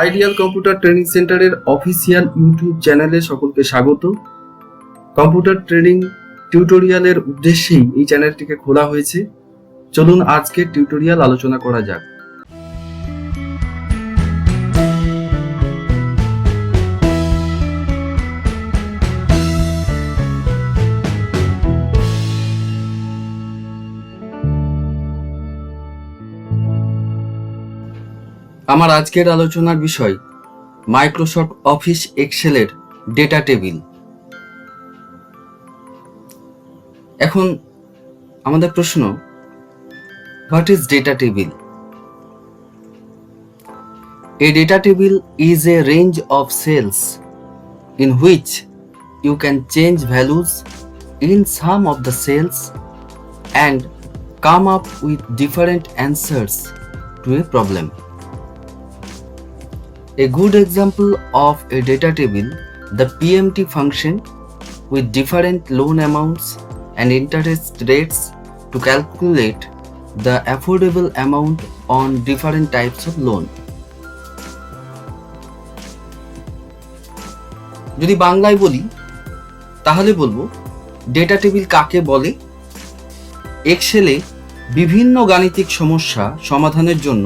Ideal computer training সেন্টারের official YouTube চ্যানেলে সকলকে স্বাগত। কম্পিউটার ট্রেনিং টিউটোরিয়ালের উদ্দেশ্যেই এই চ্যানেলটিকে খোলা হয়েছে। চলুন আজকের টিউটোরিয়াল আলোচনা করা যাক। আমার আজকের আলোচনার বিষয় মাইক্রোসফট অফিস এক্সেলের ডেটা টেবিল। এখন আমাদের প্রশ্ন, what is data table? A data table is a range of cells in which you can change values in some of the cells and come up with different answers to a problem. A good example of a data table, the PMT function with different loan amounts and interest rates to calculate the affordable amount on different types of loan. যদি বাংলায় বলি তাহলে বলবো data table কাকে বলে। এক্সেলে বিভিন্ন গাণিতিক সমস্যা সমাধানের জন্য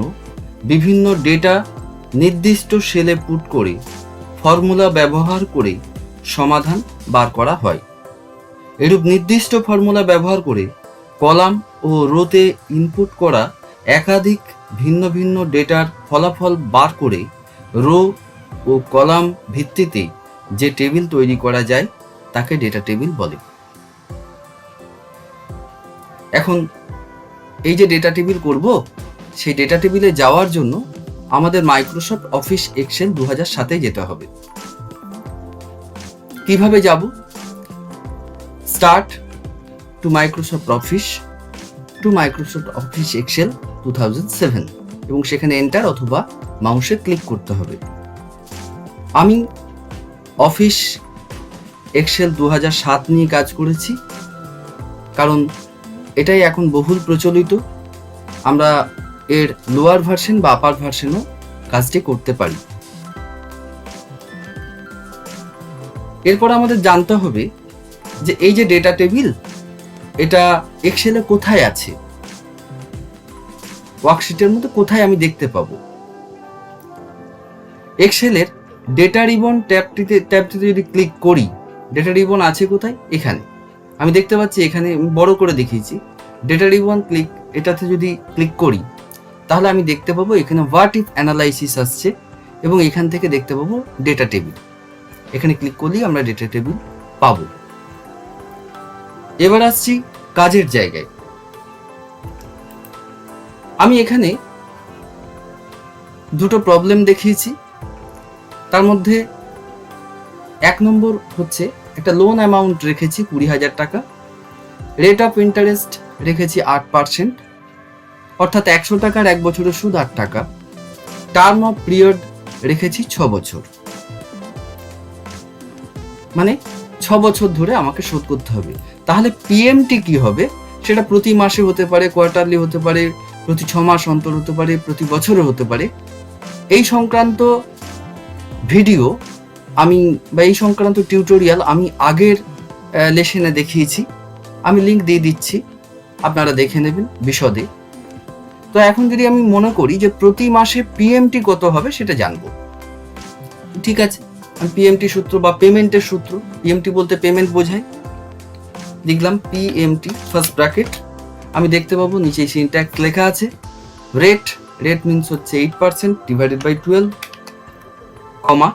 বিভিন্ন ডেটা নির্দিষ্ট সেলে পুট করে ফর্মুলা ব্যবহার করে সমাধান বার করা হয়। এরূপ নির্দিষ্ট ফর্মুলা ব্যবহার করে কলাম ও রোতে ইনপুট করা একাধিক ভিন্ন ভিন্ন ডেটার ফলাফল বার করে রো ও কলাম ভিত্তিতে যে টেবিল তৈরি করা যায় তাকে ডেটা টেবিল বলে। এখন এই যে ডেটা টেবিল করব, সেই ডেটা টেবিলে যাওয়ার জন্য আমাদের মাইক্রোসফট অফিস এক্সেল 2007 যেতে হবে। কিভাবে যাব? Start to Microsoft Office Excel 2007 এবং সেখানে এন্টার অথবা মাউসে ক্লিক করতে হবে। আমি অফিস এক্সেল 2007 নিয়ে কাজ করেছি, কারণ এটাই এখন বহুল প্রচলিত। আমরা এর লোয়ার ভার্সন বা আপার ভার্সনও কাজটি করতে পারি। এরপর আমাদের জানতে হবে যে এই যে ডেটা টেবিল, এটা এক্সেলে কোথায় আছে, ওয়ার্কশিটের মধ্যে কোথায় আমি দেখতে পাবো। এক্সেলের ডেটা রিবন ট্যাবটিতে যদি ক্লিক করি, ডেটা রিবন আছে কোথায়? এখানে আমি দেখতে পাচ্ছি, এখানে বড় করে দেখিয়েছি ডেটা রিবন ক্লিক। এটাতে যদি ক্লিক করি তাহলে আমি দেখতে পাবো এখানে হোয়াট ইফ অ্যানালাইসিস আসছে এবং এখান থেকে দেখতে পাবো ডেটা টেবিল। এখানে ক্লিক করলেই আমরা ডেটা টেবিল পাবো। এবার আসছি কাজের জায়গায়। আমি এখানে দুটো প্রবলেম দেখিয়েছি, তার মধ্যে 1 নম্বর হচ্ছে একটা লোন অ্যামাউন্ট রেখেছি 20,000 টাকা, রেট অফ ইন্টারেস্ট রেখেছি 8%, অর্থাৎ 100 টাকার 1 বছরের সুদ 8 টাকা, টার্ম অফ পিরিয়ড রেখেছি 6 বছর, মানে 6 বছর ধরে আমাকে শোধ করতে হবে। তাহলে পিএমটি কি হবে? সেটা প্রতি মাসে হতে পারে, কোয়ার্টারলি হতে পারে, প্রতি 6 মাস অন্তর হতে পারে, প্রতি বছরে হতে পারে। এই সংক্রান্ত ভিডিও এই সংক্রান্ত টিউটোরিয়াল আমি আগের লেসনে দেখিয়েছি, আমি লিংক দিয়ে দিচ্ছি, আপনারা দেখে নেবেন বিশদে। তো এখন যদি আমি মনে করি যে প্রতি মাসে পিএমটি কত হবে সেটা জানবো, ঠিক আছে, আমি পিএমটি সূত্র বা পেমেন্টের সূত্র, পিএমটি বলতে পেমেন্ট বোঝায়, লিখলাম পিএমটি ফার্স্ট ব্র্যাকেট। আমি দেখতে পাবো নিচে সিনট্যাক্স লেখা আছে, রেট মিনস হচ্ছে 8% divided by 12, comma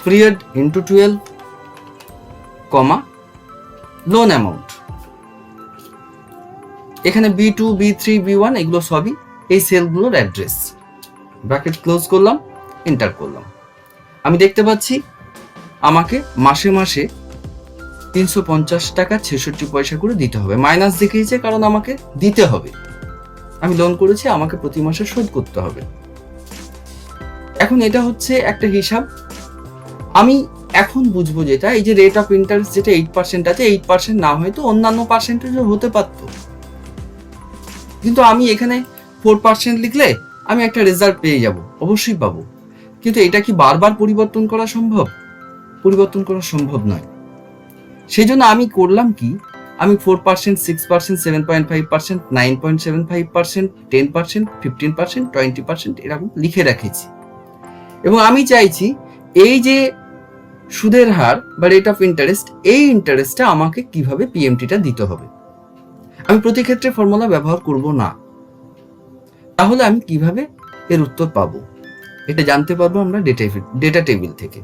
period into 12, comma loan amount. এখানে B2, B3, B1 এগুলো সবই এই সেলগুলোর অ্যাড্রেস। ব্র্যাকেট ক্লোজ করলাম, এন্টার করলাম। আমি দেখতে পাচ্ছি আমাকে মাসে মাসে 350 টাকা 66 পয়সা করে দিতে হবে। মাইনাস দেখিয়েছে কারণ আমাকে দিতে হবে, আমি লোন করেছি, আমাকে প্রতি মাসে শোধ করতে হবে। এখন এটা হচ্ছে একটা হিসাব। আমি এখন বুঝবো যেটা, এই যে রেট অফ ইন্টারেস্ট যেটা 8% আছে, 8% না হয়তো অন্যান্য পার্সেন্টেজও হতে পারত, কিন্তু আমি এখানে 4% লিখলে আমি একটা রেজাল্ট পেয়ে যাব, অবশ্যই পাবো। কিন্তু এটা কি বারবার পরিবর্তন করা সম্ভব? পরিবর্তন করা সম্ভব নয়। সেই জন্য আমি করলাম কি, আমি 4%, 6%, 7.5%, 9.75%, 10%, 15%, 20% এরকম লিখে রেখেছি। এবং আমি চাইছি এই যে সুদের হার বা রেট অফ ইন্টারেস্ট, এই ইন্টারেস্টটা আমাকে কিভাবে পিএমটিটা দিতে হবে। আমি প্রতি ক্ষেত্রে ফর্মুলা ব্যবহার করব না। তাহলে আমি কিভাবে এর উত্তর পাবো? এটা জানতে পারবো আমরা ডেটা টেবিল থেকে।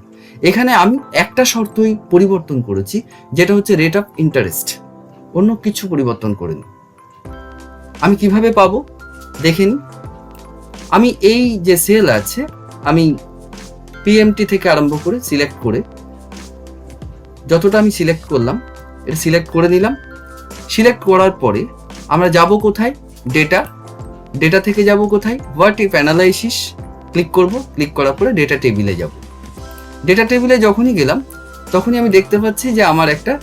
এখানে আমি একটা শর্তই পরিবর্তন করেছি, যেটা হচ্ছে রেট অফ ইন্টারেস্ট, অন্য কিছু পরিবর্তন করিনি। আমি কিভাবে পাবো দেখে নিই। আমি এই যে সেল আছে, আমি পিএমটি থেকে আরম্ভ করে সিলেক্ট করে, যতটা আমি সিলেক্ট করলাম এটা সিলেক্ট করে নিলাম। সিলেক্ট করার পরে আমরা যাব কোথায়? ডেটা থেকে যাব কোথায়? হোয়াট ইফ অ্যানালাইসিস ক্লিক করব। ক্লিক করার পরে ডেটা টেবিলে যাব। ডেটা টেবিলে যখনই গেলাম তখনই আমি দেখতে পাচ্ছি যে আমার একটা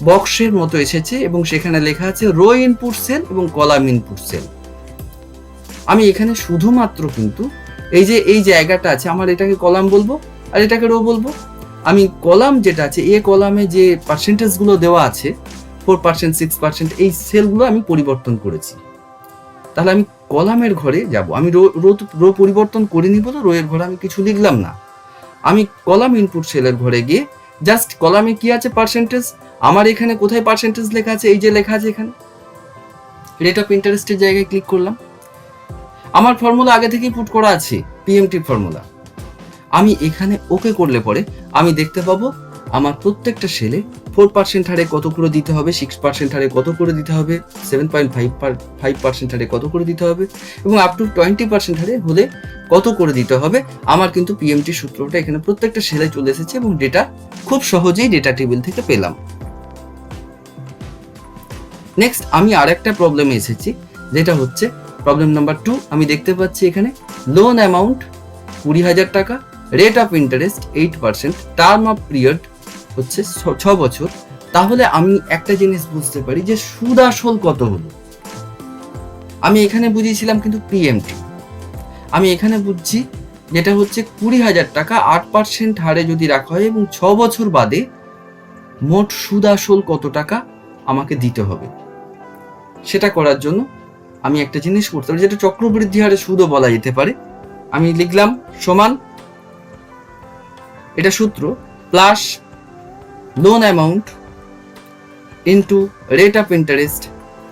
বক্সের মতো এসেছে এবং সেখানে লেখা আছে রো ইনপুট সেল এবং কলাম ইনপুট সেল। আমি এখানে শুধুমাত্র কিন্তু এই জায়গাটা আছে, আমার এটাকে কলাম বলবো আর এটাকে রো বলবো। আমি কলাম যেটা আছে, এ কলামে যে পার্সেন্টেজগুলো দেওয়া আছে 4%, 6%, এই সেলগুলো আমি পরিবর্তন করেছি। তাহলে আমি কলামের ঘরে যাব। আমি রো পরিবর্তন করে নিব, তো রো এর ঘরে আমি কিছু লিখলাম না। আমি কলাম ইনপুট সেলের ঘরে গিয়ে জাস্ট কলামে কি আছে? পার্সেন্টেজ। আমার এখানে কোথায় পার্সেন্টেজ লেখা আছে? এই যে লেখা আছে এখানে, রেট অফ ইন্টারেস্টের জায়গায় ক্লিক করলাম। আমার ফর্মুলা আগে থেকেই পুট করা আছে, পিএমটি ফর্মুলা। আমি এখানে ওকে করলে পরে আমি দেখতে পাবো আমার প্রত্যেকটা সেলে 4% হারে কত করে দিতে হবে, 6% হারে কত করে দিতে হবে, 7.5% হারে কত করে দিতে হবে, এবং আপ টু 20% হারে হলে কত করে দিতে হবে। আমার কিন্তু পিএমটি সূত্রটা এখানে প্রত্যেকটা সেলে চলে এসেছে এবং ডেটা খুব সহজেই ডেটা টেবিল থেকে পেলাম। নেক্সট আমি আরেকটা প্রবলেমে এসেছি, যেটা হচ্ছে প্রবলেম নাম্বার 2। আমি দেখতে পাচ্ছি এখানে লোন অ্যামাউন্ট 20,000 টাকা, rate of interest 8%, term of period হচ্ছে 6 বছর। তাহলে আমি একটা জিনিস বুঝতে পারি যে সুদ আসল কত হলো। আমি এখানে বুঝিয়েছিলাম কিন্তু পিএমটি, আমি এখানে বুঝছি যেটা হচ্ছে 20,000 টাকা 8% হারে যদি রাখা হয় এবং 6 বছর বাদে মোট সুদ আসল কত টাকা আমাকে দিতে হবে। সেটা করার জন্য আমি একটা জিনিস করতে পারি, যেটা চক্রবৃদ্ধি হারে সুদও বলা যেতে পারে। আমি লিখলাম সমান, এটা সূত্র, plus loan amount into rate of interest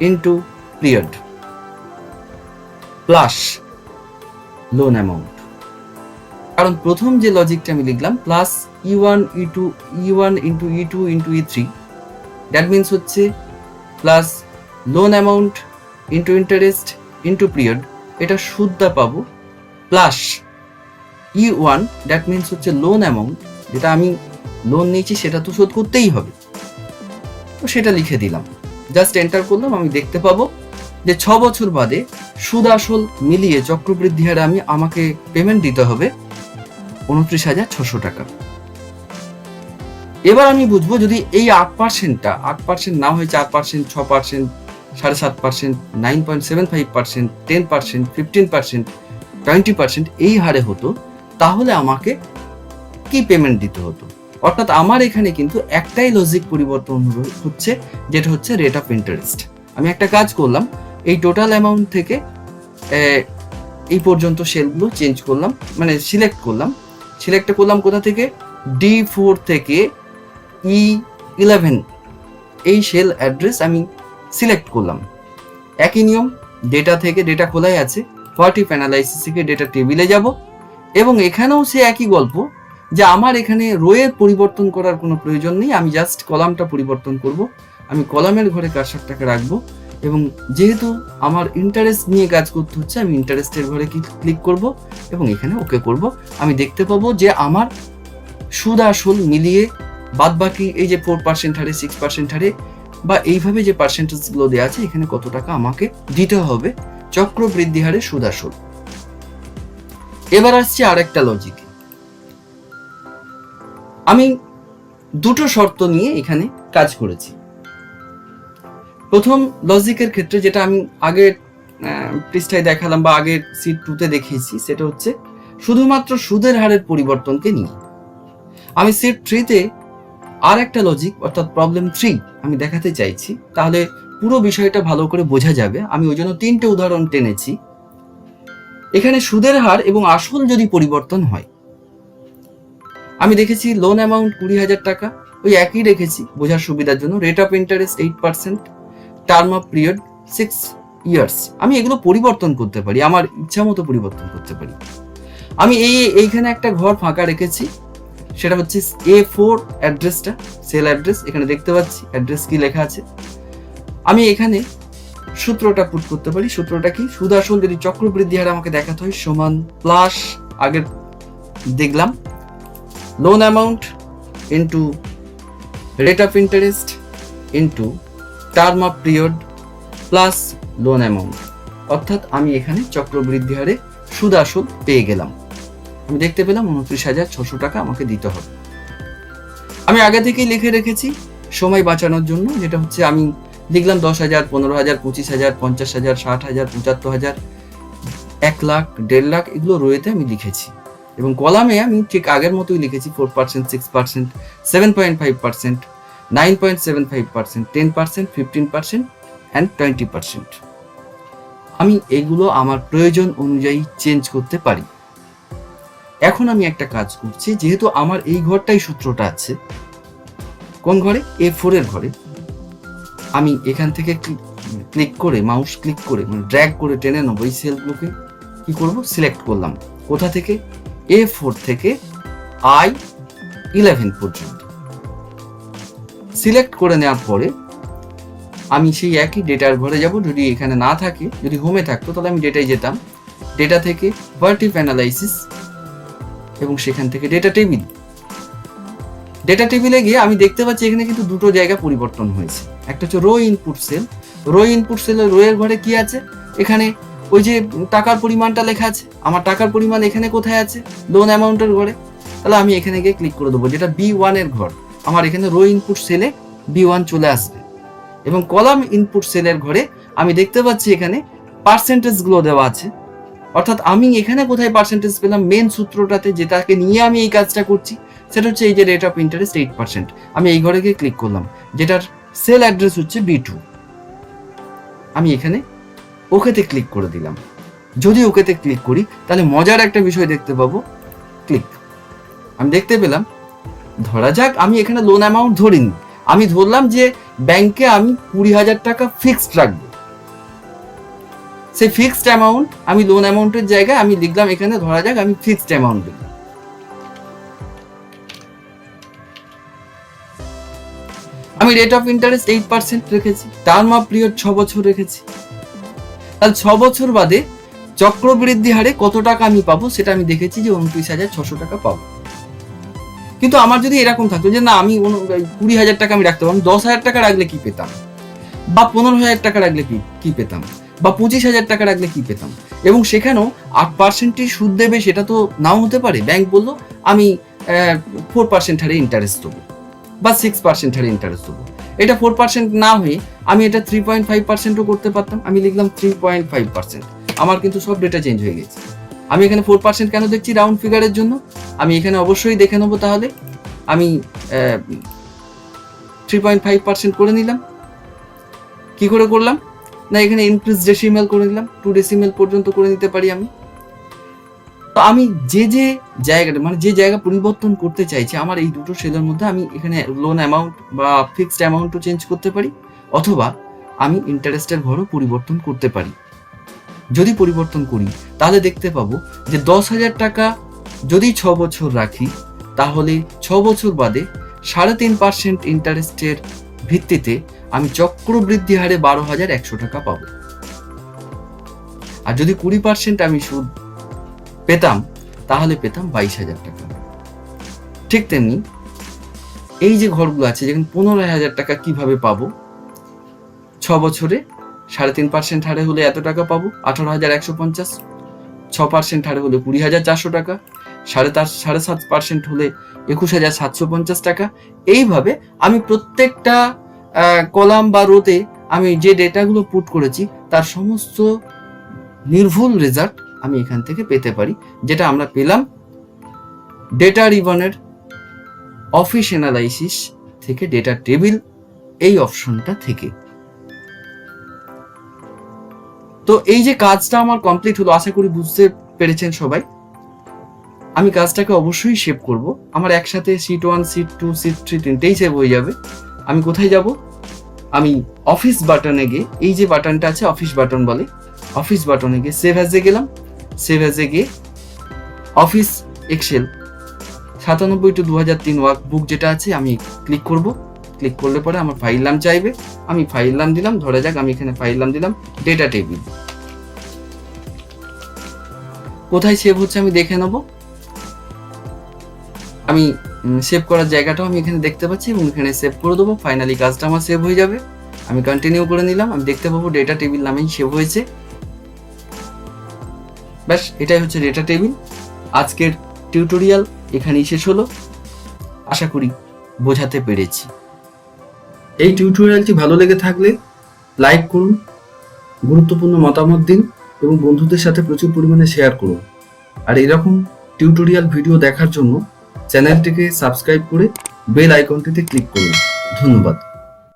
into period plus loan amount. কারণ প্রথম যে লজিকটা আমি লিখলাম plus E1 into E2 into E3, that means হচ্ছে plus loan amount into interest into period, এটা সুদটা পাবো, প্লাস E1, দ্যাট মিনস হচ্ছে লোন অ্যামাউন্ট, যেটা আমি লোন নিয়েছি সেটা তো শোধ করতেই হবে, তো সেটা লিখে দিলাম। জাস্ট এন্টার করলাম। আমি দেখতে পাবো যে 6 বছর বাদে সুদ আসল মিলিয়ে চক্রবৃদ্ধি হারে আমাকে পেমেন্ট দিতে হবে 29,600 টাকা। এবার আমি বুঝবো যদি এই 8% না হয় 4%, 6%, 7.5%, 9.75%, 10%, 15%, 20% এই হারে হতো, তাহলে আমাকে কি পেমেন্ট দিতে হতো। অর্থাৎ আমার এখানে কিন্তু একটাই লজিক পরিবর্তন হচ্ছে, যেটা হচ্ছে রেট অফ ইন্টারেস্ট। আমি একটা কাজ করলাম, এই টোটাল অ্যামাউন্ট থেকে এই পর্যন্ত সেলগুলো চেঞ্জ করলাম, মানে সিলেক্ট করলাম। সিলেক্ট করলাম কোথা থেকে? D4 থেকে E11 এই সেল অ্যাড্রেস আমি সিলেক্ট করলাম। একই নিয়ম, ডেটা থেকে, ডেটা খোলাই আছে, হোয়াট ইফ অ্যানালাইসিস থেকে ডেটা টেবিলে যাব এবং এখানেও সে একই গল্প, যে আমার এখানে রোয়ের পরিবর্তন করার কোনো প্রয়োজন নেই। আমি জাস্ট কলামটা পরিবর্তন করব। আমি কলামের ঘরে কার্সারটাকে রাখবো এবং যেহেতু আমার ইন্টারেস্ট নিয়ে কাজ করতে হচ্ছে, আমি ইন্টারেস্টের ঘরে ক্লিক করব এবং এখানে ওকে করব। আমি দেখতে পাবো যে আমার সুদ আসল মিলিয়ে বাদবাকি এই যে 4% হারে, 6% হারে বা এইভাবে যে পার্সেন্টেজগুলো দেওয়া আছে, এখানে কত টাকা আমাকে দিতে হবে চক্রবৃদ্ধি হারে সুদ আসল। এবার আসছে আরেকটা লজিক। আমি দুটো শর্ত নিয়ে এখানে কাজ করেছি। প্রথম লজিকের ক্ষেত্রে, যেটা আমি আগের পৃষ্ঠায় দেখালাম বা আগের সিট 2তে দেখিয়েছি, সেটা হচ্ছে শুধুমাত্র সুদের হারের পরিবর্তনকে নিয়ে। আমি সেট 3-তে আর একটা লজিক অর্থাৎ প্রবলেম 3 আমি দেখাতে চাইছি, তাহলে পুরো বিষয়টা ভালো করে বোঝা যাবে। আমি ওই জন্য 3টে উদাহরণ টেনেছি। এখানে সুদের হার এবং আসল যদি পরিবর্তন হয়, আমি দেখেছি লোন অ্যামাউন্ট 20,000 টাকা, ওই একই রেখেছি বোঝার সুবিধার জন্য। Rate of interest 8%, term of period 6 years. আমি এগুলো পরিবর্তন করতে পারি, আমার ইচ্ছা মতো পরিবর্তন করতে পারি। আমি এইখানে একটা ঘর ফাঁকা রেখেছি, সেটা হচ্ছে A4 অ্যাড্রেসটা, সেল অ্যাড্রেস। এখানে দেখতে পাচ্ছি অ্যাড্রেস কি লেখা আছে। আমি এখানে সূত্রটা পুট করতে পারি। সূত্রটা কি? সুদ আসল যদি চক্রবৃদ্ধি হার আমাকে দেখাতে হয় সমান প্লাস আগের দেখলাম loan amount into rate of interest into term of period plus loan amount. অর্থাৎ আমি এখানে চক্রবৃদ্ধি হারে সুদ আসল পেয়ে গেলাম। আমি দেখতে পেলাম 29,600 টাকা আমাকে দিতে হবে। আমি আগে থেকেই লিখে রেখেছি সময় বাঁচানোর জন্য, যেটা হচ্ছে আমি লিখলাম 10,000, 15,000, 25,000, 50,000, 60,000, 75,000, 1 লাখ, 1.5 লাখ, এগুলো রয়েতে আমি লিখেছি। এবং কলামে আমি ঠিক আগের মতোই লিখেছি 4%, 6%, 7.5%, 9.75%, 10%, 15% অ্যান্ড 20%। আমি এগুলো আমার প্রয়োজন অনুযায়ী চেঞ্জ করতে পারি। এখন আমি একটা কাজ করছি, যেহেতু আমার এই ঘরটাই সূত্রটা আছে, কোন ঘরে? A4 এর ঘরে। আমি এখান থেকে ক্লিক করে, মাউস ক্লিক করে, মানে ড্র্যাগ করে টেনে নেবো এই সেলগুলোকে। কি করব? সিলেক্ট করলাম। কোথা থেকে? A4 থেকে I11 পর্যন্ত সিলেক্ট করে নেওয়ার পরে আমি সেই একই ডেটার ঘরে যাব। যদি এখানে না থাকে, যদি হোমে থাকতো তাহলে আমি ডেটায় যেতাম। ডেটা থেকে ভার্টিভ অ্যানালাইসিস এবং সেখান থেকে ডেটা টেবিল। ডেটা টেবিলে গিয়ে আমি দেখতে পাচ্ছি এখানে কিন্তু দুটো জায়গা পরিবর্তন হয়েছে। একটা হচ্ছে row input cell. Row input সেলের রো এর ঘরে কি আছে? এখানে ওই যে টাকার পরিমাণটা লেখা আছে। আমার টাকার পরিমাণ এখানে কোথায় আছে? লোন অ্যামাউন্টের ঘরে। তাহলে আমি এখানে গিয়ে ক্লিক করে দেবো, যেটা B1 এর ঘর। আমার এখানে রো ইনপুট সেলে B1 চলে আসবে। এবং কলাম ইনপুট সেলের ঘরে আমি দেখতে পাচ্ছি এখানে পার্সেন্টেজ গুলো দেওয়া আছে। অর্থাৎ আমি এখানে কোথায় পার্সেন্টেজ পেলাম? মেন সূত্রটাতে, যেটাকে নিয়ে আমি এই কাজটা করছি, সেটা হচ্ছে এই যে রেট অফ ইন্টারেস্ট 8%। আমি এই ঘরে গিয়ে ক্লিক করলাম, যেটার সেল অ্যাড্রেস হচ্ছে B2। আমি এখানে ওকেতে ক্লিক করে দিলাম। যদি ওকেতে ক্লিক করি তাহলে মজার একটা বিষয় দেখতে পাবো। ক্লিক, আমি দেখতে পেলাম, ধরা যাক আমি এখানে লোন অ্যামাউন্ট ধরিনি, আমি ধরলাম যে ব্যাংকে আমি 20,000 টাকা ফিক্সড রাখবো। সেই ফিক্সড অ্যামাউন্ট আমি লোন অ্যামাউন্টের জায়গায় আমি লিখলাম এখানে, ধরা যাক আমি ফিক্সড অ্যামাউন্ট লিখলাম। আমি রেট অফ ইন্টারেস্ট 8% রেখেছি, টার্ম অফ পিরিয়ড 6 বছর রেখেছি। তাহলে 6 বছর বাদে চক্রবৃদ্ধি হারে কত টাকা আমি পাবো সেটা আমি দেখেছি যে 29,600 টাকা পাবো। কিন্তু আমার যদি এরকম থাকতো যে না, আমি 20,000 টাকা আমি রাখতে পারবো, 10,000 টাকা রাখলে কি পেতাম, বা 15,000 টাকা রাখলে কি পেতাম, বা 25,000 টাকা রাখলে কি পেতাম, এবং সেখানেও 8% সুদ দেবে সেটা তো নাও হতে পারে। ব্যাংক বললো আমি 4% হারে ইন্টারেস্ট দেবো বা 6% হারে ইন্টারেস্ট দেবো। এটা 4% না হয়ে আমি এটা 3.5%ও করতে পারতাম। আমি লিখলাম 3.5%। আমার কিন্তু সব ডেটা চেঞ্জ হয়ে গেছে। আমি এখানে 4% কেন দেখছি? রাউন্ড ফিগারের জন্য। আমি এখানে অবশ্যই দেখে নেবো। তাহলে আমি 3.5% করে নিলাম। কি করে করলাম? না, এখানে ইনক্রিজ ডেসিমেল করে নিলাম, 2 ডেসিমেল পর্যন্ত করে নিতে পারি আমি। তো আমি যে জায়গাটা, মানে যে জায়গা পরিবর্তন করতে চাইছি, আমার এই দুটো সেলের মধ্যে আমি এখানে লোন অ্যামাউন্ট বা ফিক্সড অ্যামাউন্টও চেঞ্জ করতে পারি, অথবা আমি ইন্টারেস্টের ঘরও পরিবর্তন করতে পারি। যদি পরিবর্তন করি তাহলে দেখতে পাবো যে 10,000 টাকা যদি 6 বছর রাখি, তাহলে 6 বছর বাদে 3.5% ইন্টারেস্টের ভিত্তিতে আমি চক্রবৃদ্ধি হারে 12,100 টাকা পাবো। আর যদি 20% আমি সুদ পেতাম তাহলে পেতাম 22,000 টাকা। ঠিক তেমনি এই যে ঘরগুলো আছে, যেখানে 15,000 টাকা কিভাবে পাবো? 6 বছরে 3.5% হারে হলে এত টাকা পাবো, 18,150। 6% হারে হলে 20,400 টাকা, 7.5% হলে 21,750 টাকা। এইভাবে আমি প্রত্যেকটা কলাম বা রোতে আমি যে ডেটাগুলো পুট করেছি তার সমস্ত নির্ভুল রেজাল্ট আমি এখান থেকে পেতে পারি, যেটা আমরা পেলাম ডেটা রিবনের অফিস অ্যানালাইসিস থেকে, ডেটা টেবিল এই অপশনটা থেকে। তো এই যে কাজটা আমার কমপ্লিট হলো, আশা করি বুঝতে পেরেছেন সবাই। আমি কাজটাকে অবশ্যই সেভ করব। আমার একসাথে শিট 1, শিট 2, শিট 3 তিনটেই সেভ হয়ে যাবে। আমি কোথায় যাব? আমি অফিস বাটনে গিয়ে, এই যে বাটনটা আছে অফিস বাটন বলে, অফিস বাটনে গিয়ে সেভ অ্যাজে গেলাম। সেভ অ্যাজে গিয়ে অফিস এক্সেল 97/2003 ওয়ার্কবুক যেটা আছে আমি ক্লিক করব। ক্লিক করলে পরে আমার ফাইল নাম চাইবে, আমি ফাইল নাম দিলাম, ধরা যাক আমি এখানে ফাইল নাম দিলাম ডেটা টেবিল। কোথায় সেভ হচ্ছে আমি দেখে নেব। আমি সেভ করার জায়গাটাও আমি এখানে দেখতে পাচ্ছি এবং এখানে সেভ করে দেবো। ফাইনালি কাজটা আমার সেভ হয়ে যাবে। আমি কন্টিনিউ করে নিলাম, আমি দেখতে পাবো ডেটা টেবিল নামেই সেভ হয়েছে। ব্যাস, এটাই হচ্ছে ডেটা টেবিল। আজকের টিউটোরিয়াল এখানেই শেষ হলো। আশা করি বোঝাতে পেরেছি। এই টিউটোরিয়ালটি ভালো লেগে থাকলে লাইক করুন, গুরুত্বপূর্ণ মতামত দিন এবং বন্ধুদের সাথে প্রচুর পরিমাণে শেয়ার করুন। আর এরকম টিউটোরিয়াল ভিডিও দেখার জন্য চ্যানেলটিকে সাবস্ক্রাইব করে বেল আইকনটিতে ক্লিক করুন। ধন্যবাদ।